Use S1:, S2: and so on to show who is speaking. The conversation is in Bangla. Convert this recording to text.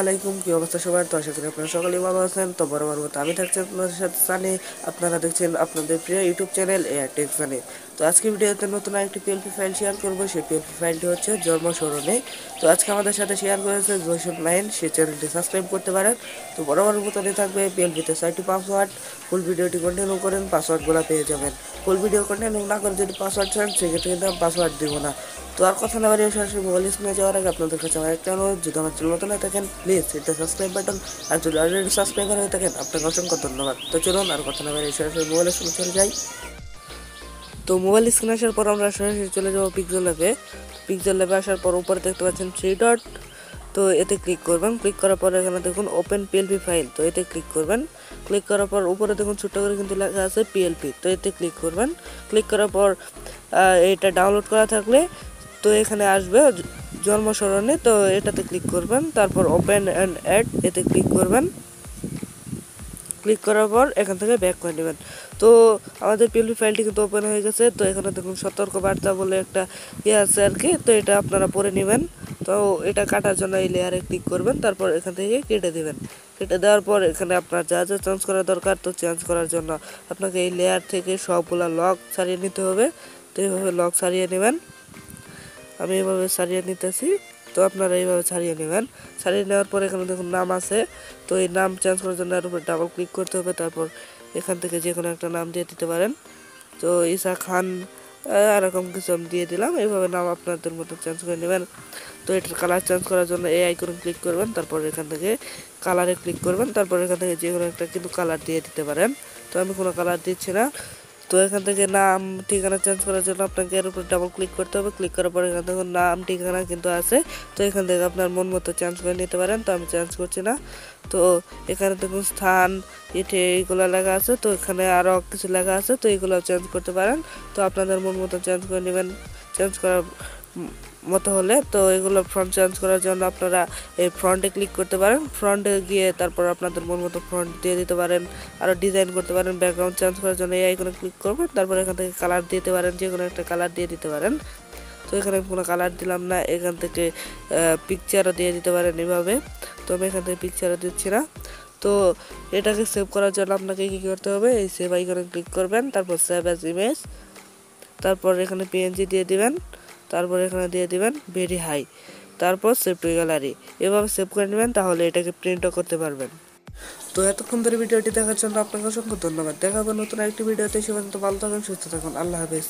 S1: আলাইকুম, কি অবস্থা সবার? তো আশা করি আপনারা সকলেই ভালো আছেন। তো বরাবর মতো আমি থাকছি আপনাদের সাথে সানি। আপনারা দেখছেন আপনাদের প্রিয় ইউটিউব চ্যানেল টেক সানি। তো আজকে ভিডিওতে নতুন একটি পিএলপি ফাইল শেয়ার করবো। সেই পিএলপি ফাইলটি হচ্ছে জন্মসরণে। তো আজকে আমাদের সাথে শেয়ার করেছে জোসেফ নাইন, সেই চ্যানেলটি সাবস্ক্রাইব করতে পারেন। তো বরাবর মতনই থাকবে পিএলপিতে 6টি পাসওয়ার্ড। ফুল ভিডিওটি কন্টিনিউ করেন, পাসওয়ার্ডগুলো পেয়ে যাবেন। ফুল ভিডিও কন্টিনিউ না করে যদি পাসওয়ার্ড চান সেক্ষেত্রে কিন্তু আমি পাসওয়ার্ড দিব না। তো আর কথা না বাড়িয়ে সরাসরি মোবাইল স্ক্রিনে যাওয়ার আগে আপনাদের কাছে আমার একটা অনুরোধ, যদি আমার চ্যানেল নতুন হয়ে থাকেন প্লিজ এটা সাবস্ক্রাইব বাটন, আর যদি অলরেডি সাবস্ক্রাইবার হয়ে থাকেন আপনাকে অসংখ্য ধন্যবাদ। তো চলুন আর কথা না বাড়িয়ে সরাসরি মোবাইল স্ক্রিনে চলে যাই। তো মোবাইল স্ক্রিনে আসার পর আমরা সরাসরি চলে যাবো পিক্সেল ল্যাবে। পিক্সেল ল্যাবে আসার পর উপরে দেখতে পাচ্ছেন 3 ডট। তো এতে ক্লিক করবেন। ক্লিক করার পর এখানে দেখুন ওপেন পিএলপি ফাইল, তো এতে ক্লিক করবেন। ক্লিক করার পর উপরে দেখুন ছোট্ট করে কিন্তু লেখা আছে পিএলপি, তো এতে ক্লিক করবেন। ক্লিক করার পর এটা ডাউনলোড করা থাকলে তো এখানে আসবে জন্মসরণে, তো এটাতে ক্লিক করবেন। তারপর ওপেন অ্যান্ড অ্যাড এতে ক্লিক করবেন। ক্লিক করার পর এখান থেকে ব্যাক করে নেবেন। তো আমাদের পিএলপি ফাইলটি কিন্তু ওপেন হয়ে গেছে। তো এখানে দেখুন সতর্কবার্তা বলে একটা আছে আর কি, তো এটা আপনারা পড়ে নেবেন। তো এটা কাটার জন্য এই লেয়ারে ক্লিক করবেন, তারপর এখান থেকে কেটে দেবেন। কেটে দেওয়ার পর এখানে আপনার যা যা চেঞ্জ করা দরকার, তো চেঞ্জ করার জন্য আপনাকে এই লেয়ার থেকে সবগুলা লক ছাড়িয়ে নিতে হবে। তো এইভাবে লক ছাড়িয়ে নেবেন, আমি এইভাবে ছাড়িয়ে নিতেছি। তো আপনারা এইভাবে ছাড়িয়ে নেবেন। ছাড়িয়ে নেওয়ার পর এখানে দেখুন নাম আছে, তো এই নাম চেঞ্জ করার জন্য এর উপর ডাবল ক্লিক করতে হবে। তারপর এখান থেকে যে কোনো একটা নাম দিয়ে দিতে পারেন। তো ঈসা খান এরকম কিছু আমি দিয়ে দিলাম। এইভাবে নাম আপনাদের মতো চেঞ্জ করে নেবেন। তো এটার কালার চেঞ্জ করার জন্য এই আইকনে ক্লিক করবেন, তারপর এখান থেকে কালারে ক্লিক করবেন। তারপর এখান থেকে যে কোনো একটা কিন্তু কালার দিয়ে দিতে পারেন। তো আমি কোনো কালার দিচ্ছি না। তো এখান থেকে নাম ঠিকানা চেঞ্জ করার জন্য আপনাকে এর উপর ডাবল ক্লিক করতে হবে। ক্লিক করার পর এখান থেকে নাম ঠিকানা কিন্তু আছে, তো এখান থেকে আপনার মন মতো চেঞ্জ করে নিতে পারেন। তো আমি চেঞ্জ করছি না। তো এখানে দেখুন স্থান এটি এইগুলো লেখা আছে, তো এখানে আরও কিছু লেখা আছে, তো এইগুলো চেঞ্জ করতে পারেন। তো আপনাদের মন মতো চেঞ্জ করে নেবেন। চেঞ্জ করার মতো হলে তো এগুলো ফ্রন্ট চেঞ্জ করার জন্য আপনারা এই ফ্রন্টে ক্লিক করতে পারেন। ফ্রন্টে গিয়ে তারপর আপনাদের মন মতো ফ্রন্ট দিয়ে দিতে পারেন, আরও ডিজাইন করতে পারেন। ব্যাকগ্রাউন্ড চেঞ্জ করার জন্য এই আইকনে ক্লিক করবেন, তারপর এখান থেকে কালার দিতে পারেন, যে কোনো একটা কালার দিয়ে দিতে পারেন। তো এখানে কোনো কালার দিলাম না। এখান থেকে পিকচারও দিয়ে দিতে পারেন এভাবে। তো আমি এখান থেকে পিকচারও দিচ্ছি না। তো এটাকে সেভ করার জন্য আপনাকে কী করতে হবে, এই সেভ আইকনে ক্লিক করবেন, তারপর সেভ অ্যাজ ইমেজ, তারপর এখানে পিএনজি দিয়ে দিবেন, তারপর এখানে দিয়ে দিবেন ভেরি হাই, তারপর সেভ টু গ্যালারি। এভাবে সেভ করে নেবেন, তাহলে এটাকে প্রিন্টও করতে পারবেন। তো এতক্ষণ ধরে ভিডিওটি দেখার জন্য আপনাকে অসংখ্য ধন্যবাদ। দেখা হবে নতুন একটি ভিডিওতে। সে পর্যন্ত ভালো থাকুন, সুস্থ থাকুন। আল্লাহ হাফেজ।